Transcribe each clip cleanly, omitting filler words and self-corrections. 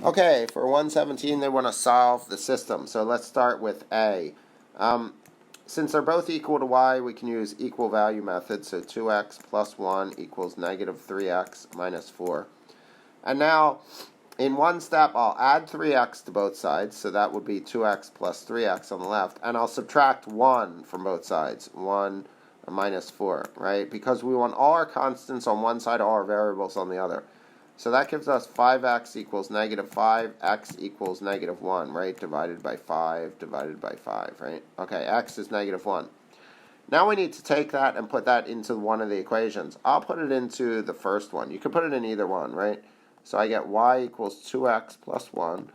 Okay, for 117, they want to solve the system. So let's start with A. Since they're both equal to y, we can use equal value method. So 2x plus 1 equals negative 3x minus 4. And now, in one step, I'll add 3x to both sides. So that would be 2x plus 3x on the left. And I'll subtract 1 from both sides. 1 minus 4, right? Because we want all our constants on one side, all our variables on the other. So that gives us 5x equals negative 5, x equals negative 1, right? Divided by 5, right? Okay, x is negative 1. Now we need to take that and put that into one of the equations. I'll put it into the first one. You can put it in either one, right? So I get y equals 2x plus 1,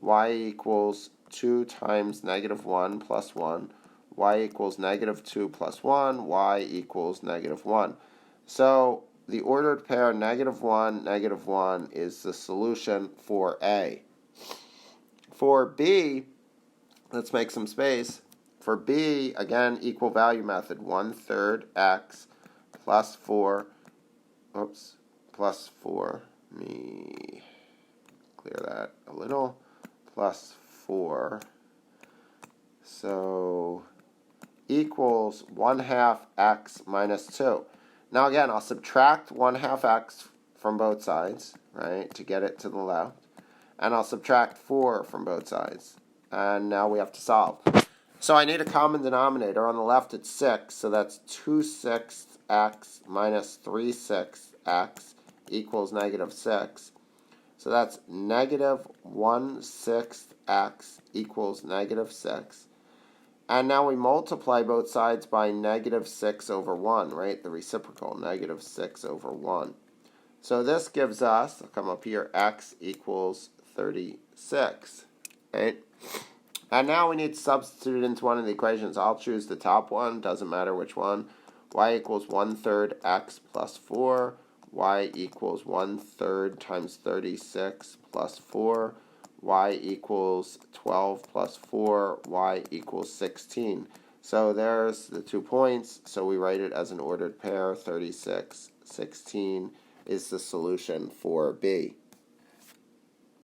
y equals 2 times negative 1 plus 1, y equals negative 2 plus 1, y equals negative 1. So the ordered pair negative 1 is the solution for A. For B, let's make some space. For B, again, equal value method. 1/3 x plus 4. Plus 4. Let me clear that a little. Plus 4. So equals 1/2 x minus 2. Now again, I'll subtract 1/2 x from both sides, right, to get it to the left. And I'll subtract 4 from both sides. And now we have to solve. So I need a common denominator. On the left it's 6, so that's 2/6 x minus 3/6 x equals negative 6. So that's negative 1/6 x equals negative 6. And now we multiply both sides by negative 6 over 1, right? The reciprocal, negative 6 over 1. So this gives us, I'll come up here, x equals 36, right? And now we need to substitute it into one of the equations. I'll choose the top one, doesn't matter which one. Y equals 1/3 x plus 4. Y equals 1/3 times 36 plus 4. Y equals 12 plus 4, y equals 16. So there's the 2 points, so we write it as an ordered pair. 36, 16 is the solution for B.